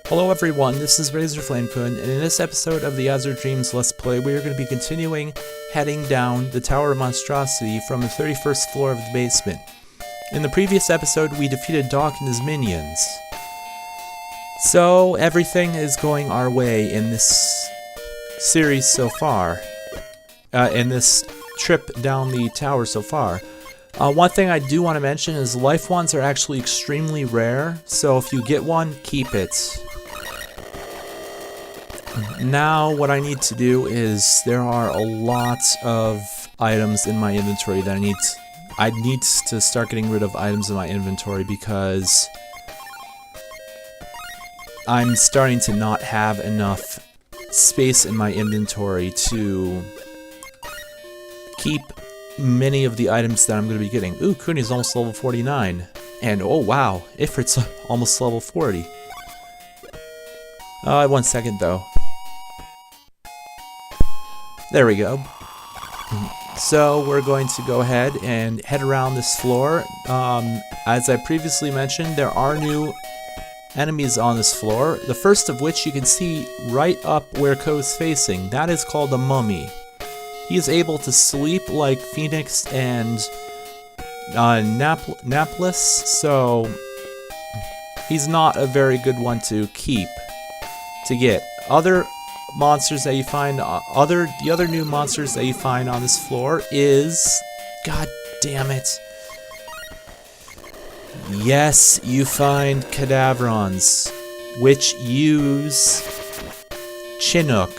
Hello everyone, this is Razorflamekun, and in this episode of the Azure Dreams Let's Play, we are going to be continuing heading down the Tower of Monstrosity from the 31st floor of the basement. In the previous episode, we defeated Doc and his minions. So, everything is going our way in this series so far. In this trip down the tower so far. One thing I do want to mention is life wands are actually extremely rare, so if you get one, keep it. Now what I need to do is there are a lot of items in my inventory that I need to start getting rid of items in my inventory because I'm starting to not have enough space in my inventory to keep many of the items that I'm going to be getting. Ooh, Kuni's almost level 49. And oh wow, Ifrit's almost level 40. 1 second though. There we go. So we're going to go ahead and head around this floor. As I previously mentioned, there are new enemies on this floor. The first of which you can see right up where Ko's facing. That is called a mummy. He is able to sleep like Phoenix and napless, so he's not a very good one to get. Other monsters that you find, the other new monsters that you find on this floor is, god damn it. Yes, you find cadaverons, which use Chinook.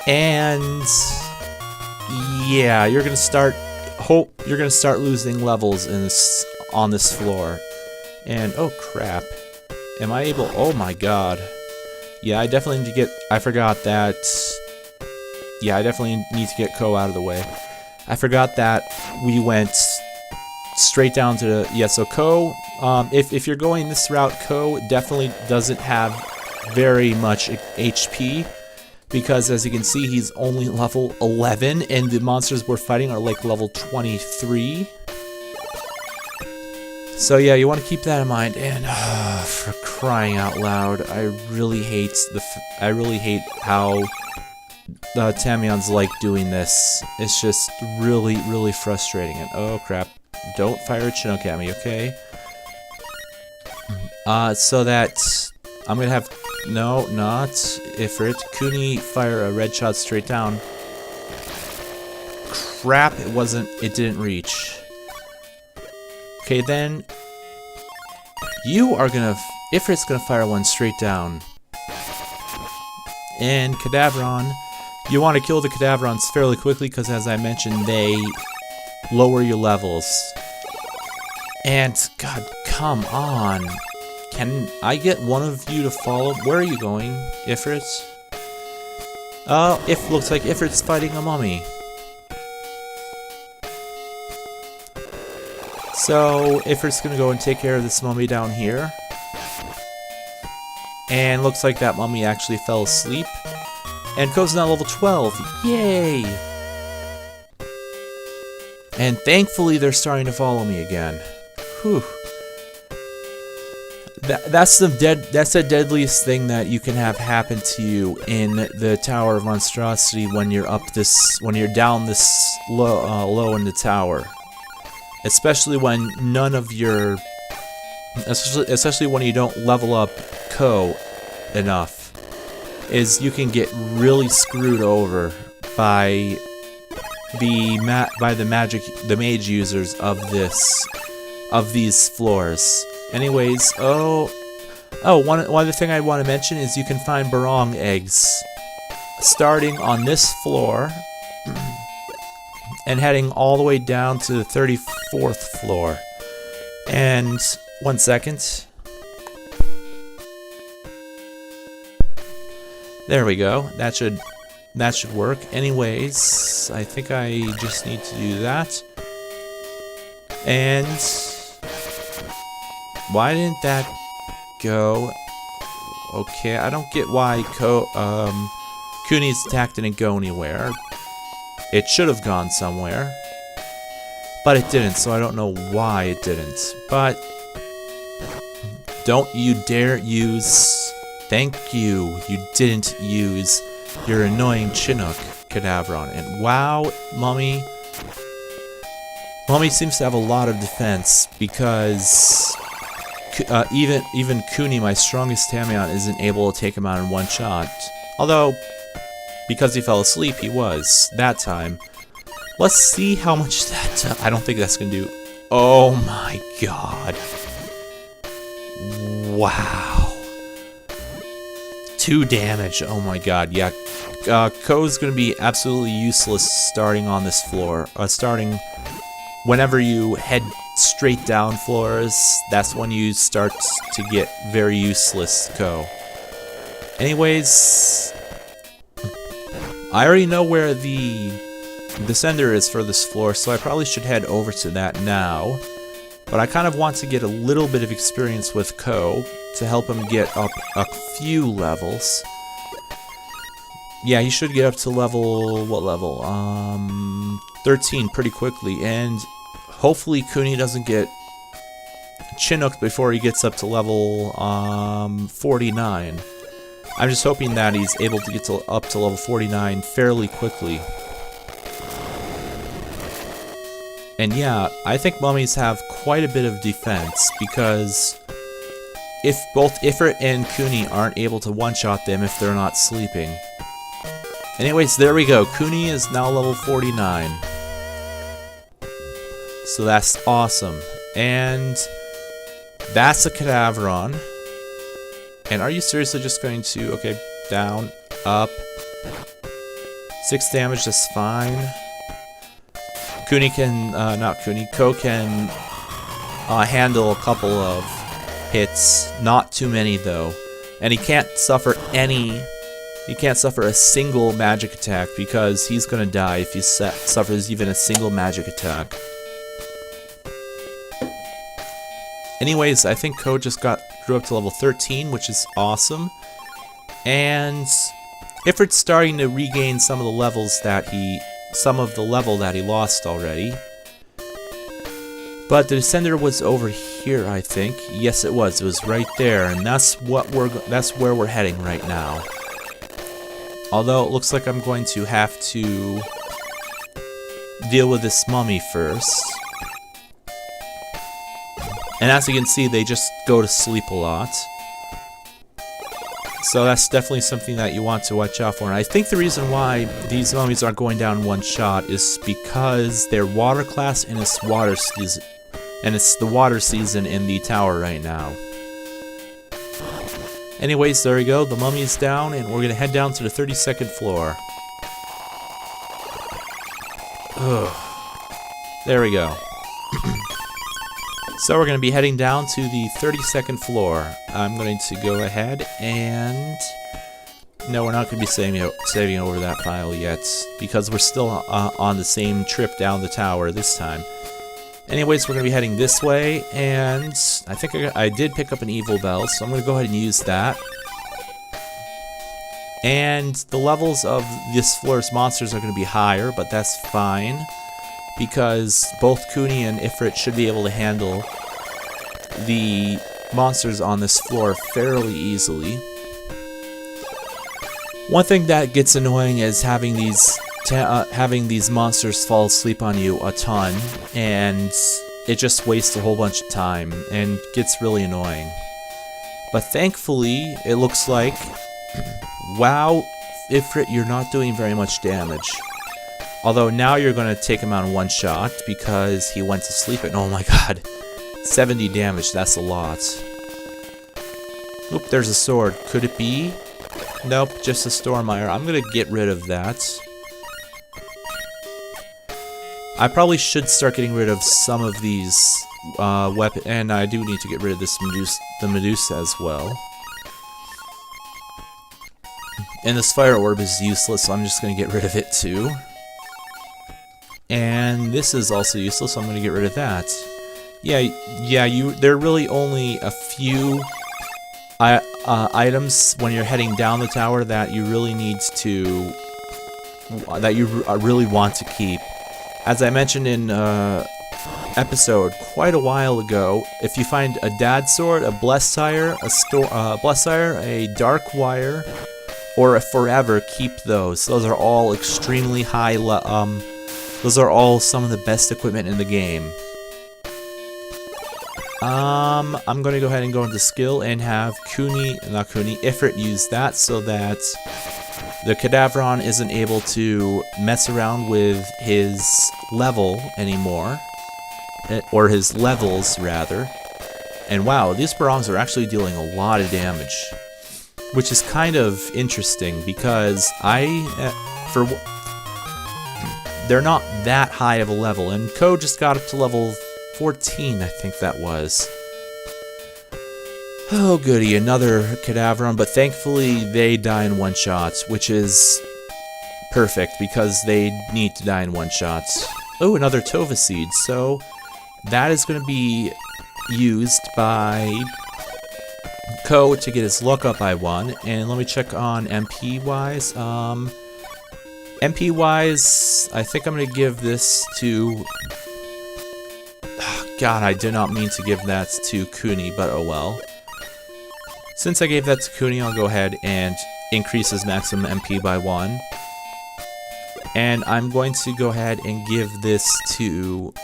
And yeah, you're gonna start losing levels on this floor. And oh crap. Am I able? Oh my god. Yeah, I definitely need to get, I forgot that. Yeah, I definitely need to get Ko out of the way. I forgot that we went straight down to the, yeah, so Ko, if you're going this route, Ko definitely doesn't have very much HP. Because as you can see, he's only level 11, and the monsters we're fighting are like level 23. So yeah, you want to keep that in mind. And for crying out loud, I really hate how the Tamions like doing this. It's just really, really frustrating. And oh crap, don't fire a Chinook at me, okay? So that I'm gonna have. No, not Ifrit. Kuni fire a red shot straight down. Crap, it didn't reach. Okay, then Ifrit's gonna fire one straight down. And Cadaveron, you want to kill the Cadaverons fairly quickly because as I mentioned, they lower your levels. And god, come on. Can I get one of you to follow? Where are you going, Ifrit? Oh, looks like Ifrit's fighting a mummy. So, Ifrit's gonna go and take care of this mummy down here. And looks like that mummy actually fell asleep. And Ko's now level 12. Yay! And thankfully they're starting to follow me again. Whew. That's the deadliest thing that you can have happen to you in the Tower of Monstrosity when you're down this low in the tower. Especially when especially when you don't level up Ko enough, is you can get really screwed over by the mage users of these floors. Anyways, one other thing I want to mention is you can find barong eggs starting on this floor and heading all the way down to the 34th floor. And 1 second. There we go. That should work. Anyways, I think I just need to do that. And why didn't that go? Okay, I don't get why Kuni's attack didn't go anywhere. It should have gone somewhere. But it didn't, so I don't know why it didn't. But Don't you dare use... Thank you. You didn't use your annoying Chinook Cadaveron. And wow, Mummy seems to have a lot of defense because even Kuni, my strongest Tamion, isn't able to take him out in one shot. Although, because he fell asleep, he was that time. Let's see how much that... I don't think that's gonna do... Oh my god. Wow. 2 damage. Oh my god. Yeah. Ko's gonna be absolutely useless starting on this floor. Starting whenever you head straight down floors, that's when you start to get very useless, Ko. Anyways, I already know where the descender is for this floor, so I probably should head over to that now. But I kind of want to get a little bit of experience with Ko to help him get up a few levels. Yeah, he should get up to level... what level? 13 pretty quickly, and hopefully Kuni doesn't get Chinooked before he gets up to level 49. I'm just hoping that he's able to get up to level 49 fairly quickly. And yeah, I think mummies have quite a bit of defense, because if both Ifrit and Kuni aren't able to one-shot them if they're not sleeping. Anyways, there we go. Kuni is now level 49. So that's awesome. And that's a Cadaveron. And are you seriously just going to... Okay, down, up. 6 damage, that's fine. Kuni can... not Kuni. Ko can handle a couple of hits. Not too many, though. And he can't suffer any... He can't suffer a single magic attack, because he's gonna die if he suffers even a single magic attack. Anyways, I think Ko just grew up to level 13, which is awesome. And Ifrit's starting to regain some of the levels that level that he lost already. But the Descender was over here, I think. Yes, it was. It was right there, and that's where we're heading right now. Although it looks like I'm going to have to deal with this mummy first. And as you can see, they just go to sleep a lot. So that's definitely something that you want to watch out for. And I think the reason why these mummies aren't going down in one shot is because they're water class and it's water season. And it's the water season in the tower right now. Anyways, there we go. The mummy is down, and we're going to head down to the 32nd floor. Ugh. There we go. So we're going to be heading down to the 32nd floor. I'm going to go ahead and... No, we're not going to be saving over that file yet, because we're still on the same trip down the tower this time. Anyways, we're going to be heading this way, and I think I did pick up an evil bell, so I'm going to go ahead and use that. And the levels of this floor's monsters are going to be higher, but that's fine, because both Kuni and Ifrit should be able to handle the monsters on this floor fairly easily. One thing that gets annoying is having these monsters fall asleep on you a ton, and it just wastes a whole bunch of time and gets really annoying. But thankfully, it looks like, wow, Ifrit, you're not doing very much damage. Although now you're going to take him out in one shot because he went to sleep and oh my god, 70 damage, that's a lot. Oop, there's a sword. Could it be? Nope, just a Stormire. I'm going to get rid of that. I probably should start getting rid of some of these weapons, and I do need to get rid of this Medusa as well. And this Fire Orb is useless, so I'm just going to get rid of it too. And this is also useless, so I'm going to get rid of that. There are really only a few items when you're heading down the tower that you really need to... that you really want to keep. As I mentioned in episode quite a while ago. If you find a dad sword, a blessed sire, a dark wire, or a forever, keep those. Those are all extremely high. Those are all some of the best equipment in the game. I'm gonna go ahead and go into skill and have Ifrit use that so that the Cadavron isn't able to mess around with his level anymore. Or his levels, rather. And wow, these Barongs are actually dealing a lot of damage. Which is kind of interesting because they're not that high of a level. And Ko just got up to level 14, I think that was. Oh goody, another Cadavron, but thankfully they die in one shot, which is perfect because they need to die in one shot. Oh, another Tova Seed, so that is going to be used by Ko to get his luck up by 1, and let me check on MP-wise. MP-wise, I think I'm going to give this to... God, I did not mean to give that to Kuni, but oh well. Since I gave that to Kuni, I'll go ahead and increase his maximum MP by 1. And I'm going to go ahead and give this to...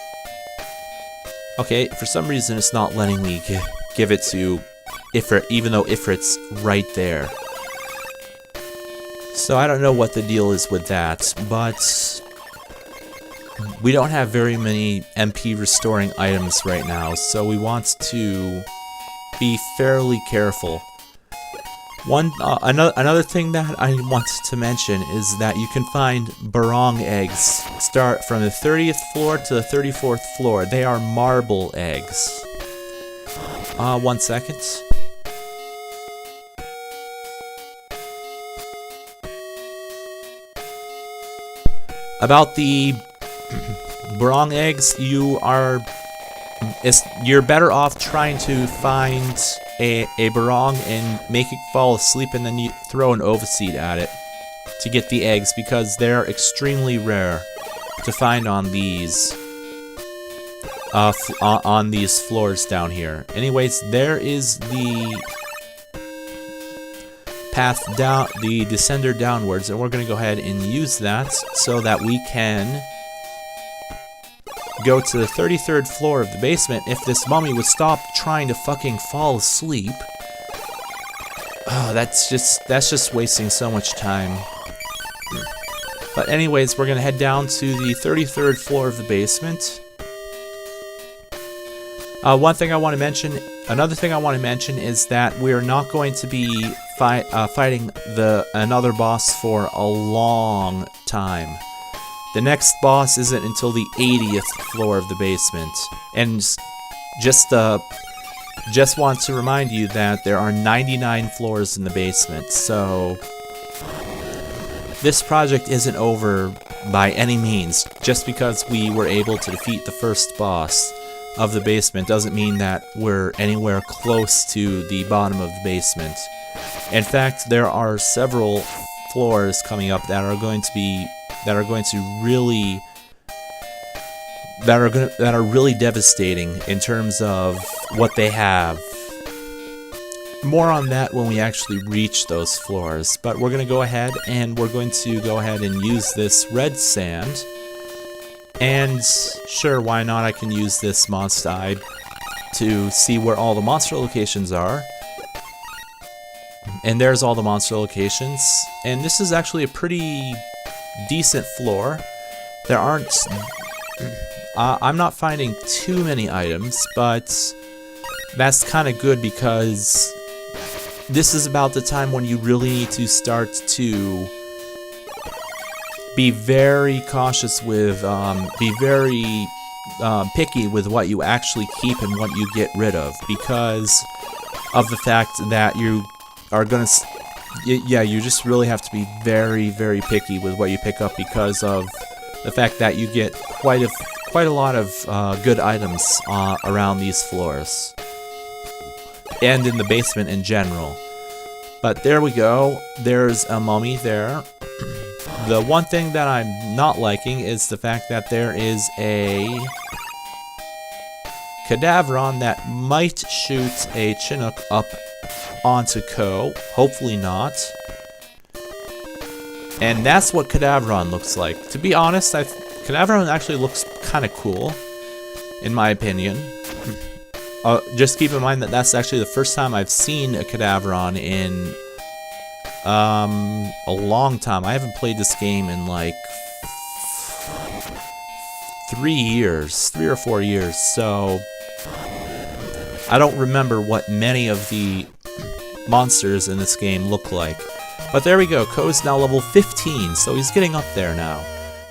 Okay, for some reason it's not letting me give it to Ifrit, even though Ifrit's right there. So I don't know what the deal is with that, but we don't have very many MP restoring items right now, so we want to be fairly careful. Another thing that I wanted to mention is that you can find Barong eggs start from the 30th floor to the 34th floor. They are marble eggs. 1 second. About the Barong eggs, you're better off trying to find a Barong and make it fall asleep, and then you throw an Oviseed at it to get the eggs, because they're extremely rare to find on these floors down here. Anyways, there is the path down, the descender downwards, and we're going to go ahead and use that so that we can go to the 33rd floor of the basement. If this mummy would stop trying to fucking fall asleep. Oh, that's just wasting so much time. But anyways, we're gonna head down to the 33rd floor of the basement. Another thing I want to mention is that we're not going to be fighting another boss for a long time. The next boss isn't until the 80th floor of the basement. And just want to remind you that there are 99 floors in the basement, so this project isn't over by any means. Just because we were able to defeat the first boss of the basement doesn't mean that we're anywhere close to the bottom of the basement. In fact, there are several floors coming up that are really devastating in terms of what they have. More on that when we actually reach those floors, but we're going to go ahead and use this red sand. And sure, why not? I can use this Monster Eye to see where all the monster locations are. And there's all the monster locations. And this is actually a pretty decent floor. There aren't... I'm not finding too many items, but that's kind of good because this is about the time when you really need to start to be very cautious with, be very picky with what you actually keep and what you get rid of, because of the fact that you are gonna... Yeah, you just really have to be very, very picky with what you pick up because of the fact that you get quite a lot of good items around these floors. And in the basement in general. But there we go. There's a mummy there. The one thing that I'm not liking is the fact that there is a Cadavron that might shoot a Chinook up onto Ko. Hopefully not. And that's what Cadavron looks like. To be honest, Cadavron actually looks kind of cool, in my opinion. Just keep in mind that that's actually the first time I've seen a Cadavron in a long time. I haven't played this game in like 3 or 4 years, so I don't remember what many of the monsters in this game look like. But there we go, Ko's now level 15, so he's getting up there now.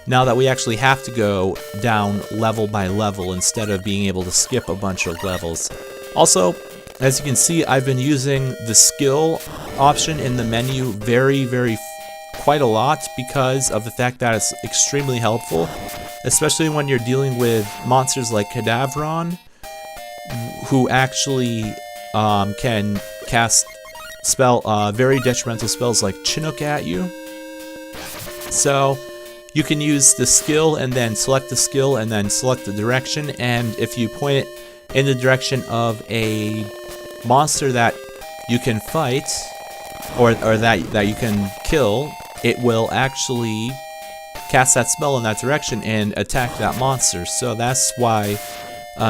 Now that we actually have to go down level by level instead of being able to skip a bunch of levels. Also, as you can see, I've been using the skill option in the menu quite a lot because of the fact that it's extremely helpful, especially when you're dealing with monsters like Cadavron, who actually can cast very detrimental spells like Chinook at you. So you can use the skill and then select the skill and then select the direction, and if you point it in the direction of a monster that you can fight or that you can kill, it will actually cast that spell in that direction and attack that monster. So that's why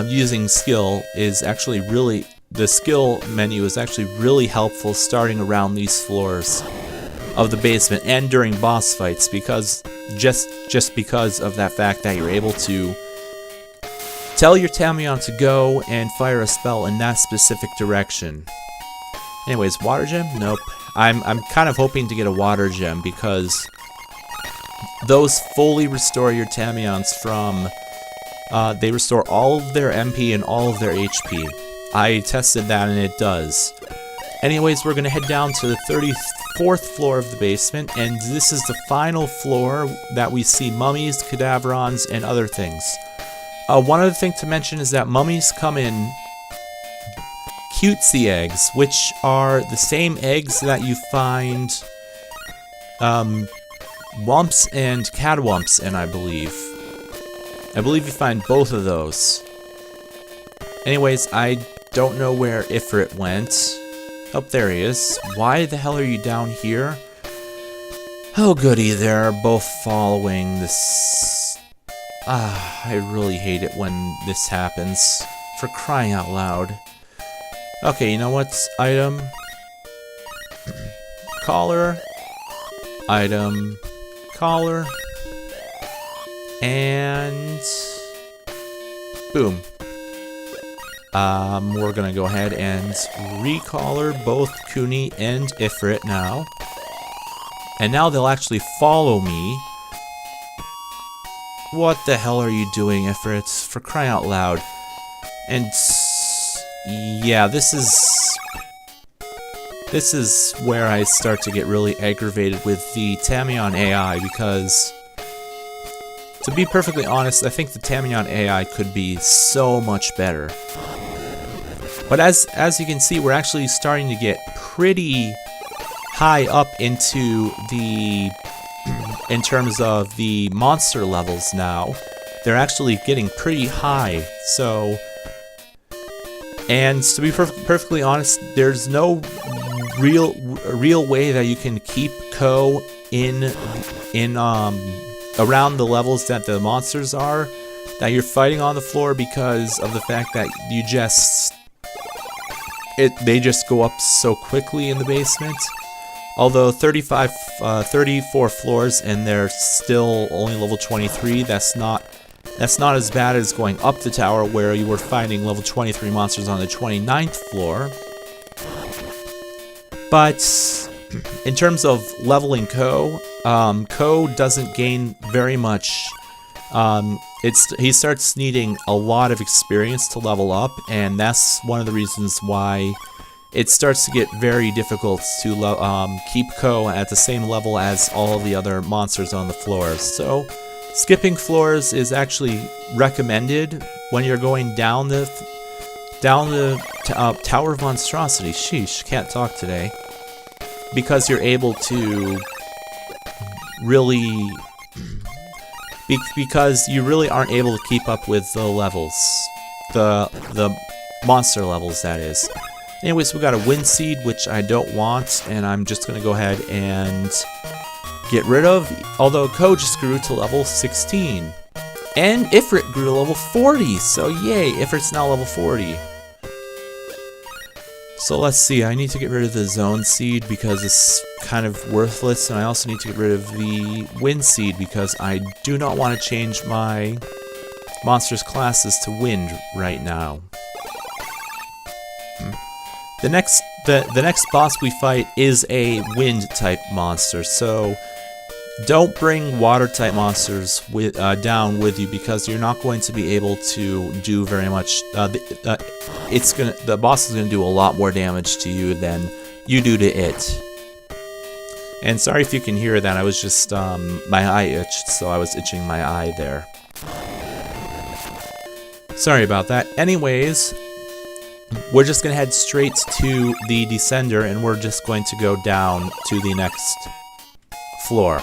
using skill is actually really, the skill menu is actually really helpful starting around these floors of the basement and during boss fights, because just because of that fact that you're able to tell your Tamion to go and fire a spell in that specific direction. Anyways, water gem? Nope. I'm kind of hoping to get a water gem because those fully restore your Tamions from they restore all of their MP and all of their HP. I tested that and it does. Anyways, we're gonna head down to the 34th floor of the basement, and this is the final floor that we see mummies, cadaverons, and other things. One other thing to mention is that mummies come in cutesy eggs, which are the same eggs that you find wumps and cadwumps in, I believe. I believe you find both of those. Anyways, I don't know where Ifrit went. Oh, there he is. Why the hell are you down here? Oh goody, they're both following this. I really hate it when this happens. For crying out loud. Okay, you know what? Item. Collar. Item. Collar. And boom. We're gonna go ahead and recollar both Kuni and Ifrit now. And now they'll actually follow me. What the hell are you doing, Ifrit? For crying out loud. And yeah, this is where I start to get really aggravated with the Tamion AI, because to be perfectly honest, I think the Tamion AI could be so much better. But as you can see, we're actually starting to get pretty high up into the in terms of the monster levels now. They're actually getting pretty high. So, and to be perfectly honest, there's no real way that you can keep Ko in around the levels that the monsters are that you're fighting on the floor, because of the fact that you they just go up so quickly in the basement. Although 34 floors and they're still only level 23, that's not as bad as going up the tower where you were fighting level 23 monsters on the 29th floor. But in terms of leveling Ko, Ko doesn't gain very much. He starts needing a lot of experience to level up, and that's one of the reasons why it starts to get very difficult to keep Ko at the same level as all the other monsters on the floors. So skipping floors is actually recommended when you're going down the Tower of Monstrosity. Sheesh, can't talk today. Because you're able to really... Because you really aren't able to keep up with the levels. the monster levels, that is. Anyways, we got a wind seed, which I don't want, and I'm just gonna go ahead and get rid of. Although Ko just grew to level 16, and Ifrit grew to level 40. So yay, Ifrit's now level 40. So let's see, I need to get rid of the zone seed because it's kind of worthless, and I also need to get rid of the wind seed because I do not want to change my monsters' classes to wind right now. The next boss we fight is a wind type monster, so don't bring water type monsters down with you because you're not going to be able to do very much. The boss is gonna do a lot more damage to you than you do to it. And sorry if you can hear that. I was just my eye itched, so I was itching my eye there. Sorry about that. Anyways, we're just gonna head straight to the descender, and we're just going to go down to the next floor.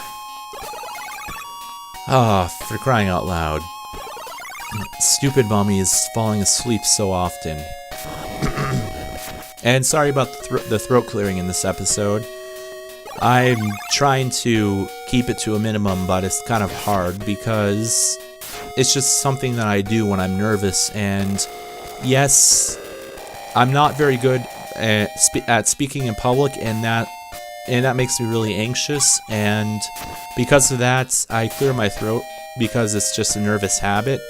Ah, for crying out loud. Stupid mommy is falling asleep so often. And sorry about the throat clearing in this episode. I'm trying to keep it to a minimum, but it's kind of hard because it's just something that I do when I'm nervous, and yes, I'm not very good at speaking in public, and that makes me really anxious, and because of that, I clear my throat because it's just a nervous habit,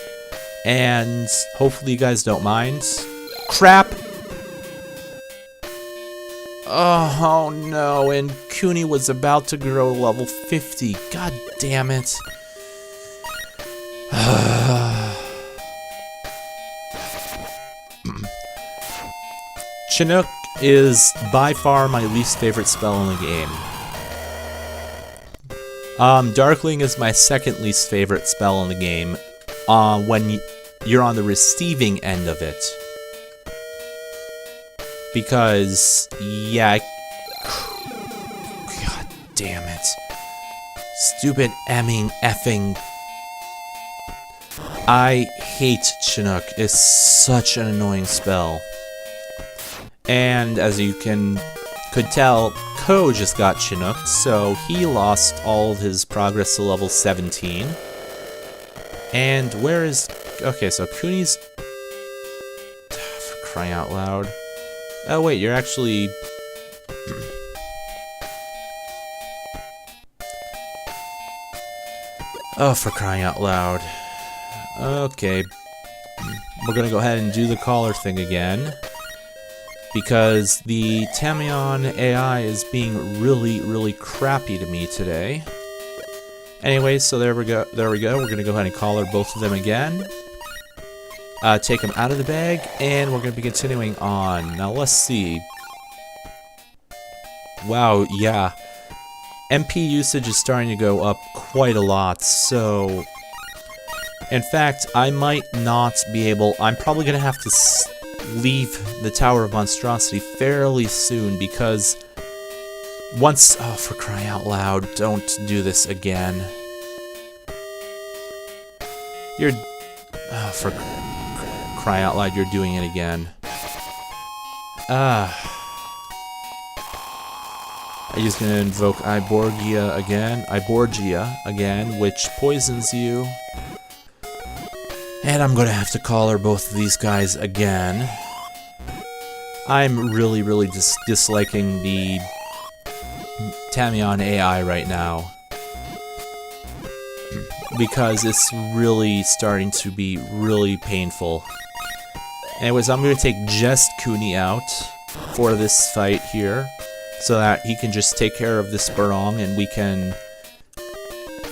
and hopefully you guys don't mind. Crap! Oh no, and Kuni was about to grow level 50. God damn it. Chinook is by far my least favorite spell in the game. Darkling is my second least favorite spell in the game when you're on the receiving end of it. Because, yeah, god damn it. Stupid effing. I hate Chinook. It's such an annoying spell. And as you could tell, Ko just got Chinooked, so he lost all of his progress to level 17. And where is... Okay, so Kuni's... For crying out loud. Oh wait, you're actually... Oh, for crying out loud. Okay. We're gonna go ahead and do the collar thing again, because the Tamion AI is being really crappy to me today. Anyways, so there we go. We're gonna go ahead and collar both of them again. Take them out of the bag, and we're gonna be continuing on. Now let's see. Wow, yeah. MP usage is starting to go up quite a lot, so... In fact, I might not be able... I'm probably gonna have to leave the Tower of Monstrosity fairly soon, because once... Oh, for crying out loud, don't do this again. You're... Oh, for crying out loud, you're doing it again. I'm just gonna invoke Iborgia again, which poisons you. And I'm gonna have to collar both of these guys again. I'm really disliking the Tamion AI right now, because it's really starting to be really painful. Anyways, I'm gonna take just Kuni out for this fight here, so that he can just take care of this Barong and we can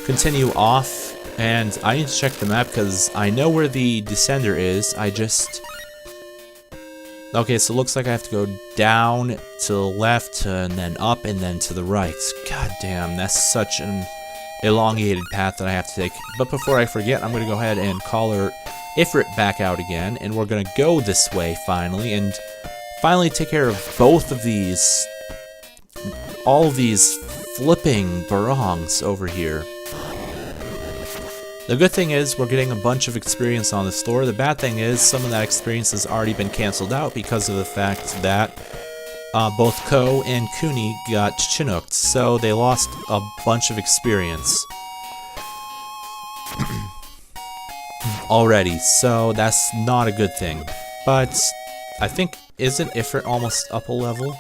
continue off. And I need to check the map because I know where the descender is. Okay, so it looks like I have to go down to the left and then up and then to the right. God damn, that's such an elongated path that I have to take. But before I forget, I'm going to go ahead and collar Ifrit back out again, and we're going to go this way finally and finally take care of both of these, all of these flipping Barongs over here. The good thing is we're getting a bunch of experience on this floor. The bad thing is some of that experience has already been canceled out because of the fact that both Ko and Kuni got Chinooked, so they lost a bunch of experience already, so that's not a good thing. But I think, isn't Ifrit almost up a level?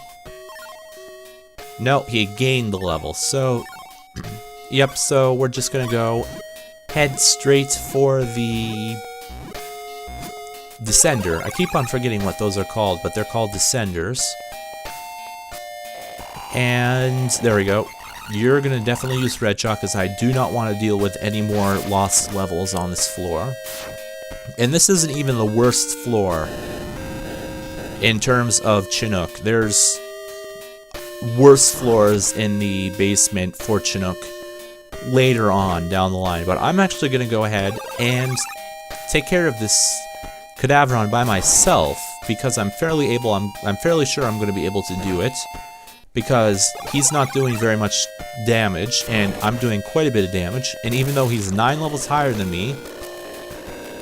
No, he gained the level, so yep, so we're just gonna go head straight for the Descender. I keep on forgetting what those are called, but they're called Descenders. And there we go. You're gonna definitely use Red Chalk, because I do not want to deal with any more lost levels on this floor. And this isn't even the worst floor in terms of Chinook. There's worse floors in the basement for Chinook later on down the line, but I'm actually gonna go ahead and take care of this Cadaveron by myself, because I'm fairly sure I'm gonna be able to do it, because he's not doing very much damage, and I'm doing quite a bit of damage, and even though he's 9 levels higher than me,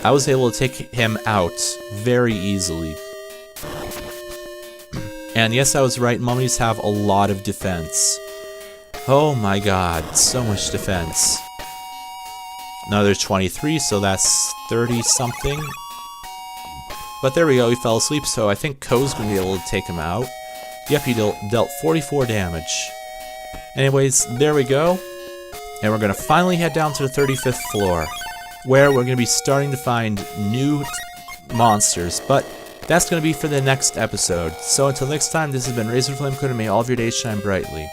I was able to take him out very easily. And yes, I was right, mummies have a lot of defense. Oh my god, so much defense. Another 23, so that's 30-something. But there we go, he fell asleep, so I think Ko's gonna be able to take him out. Yep, he dealt 44 damage. Anyways, there we go. And we're gonna finally head down to the 35th floor, where we're gonna be starting to find new monsters, but that's gonna be for the next episode. So until next time, this has been Razorflamekun, and may all of your days shine brightly.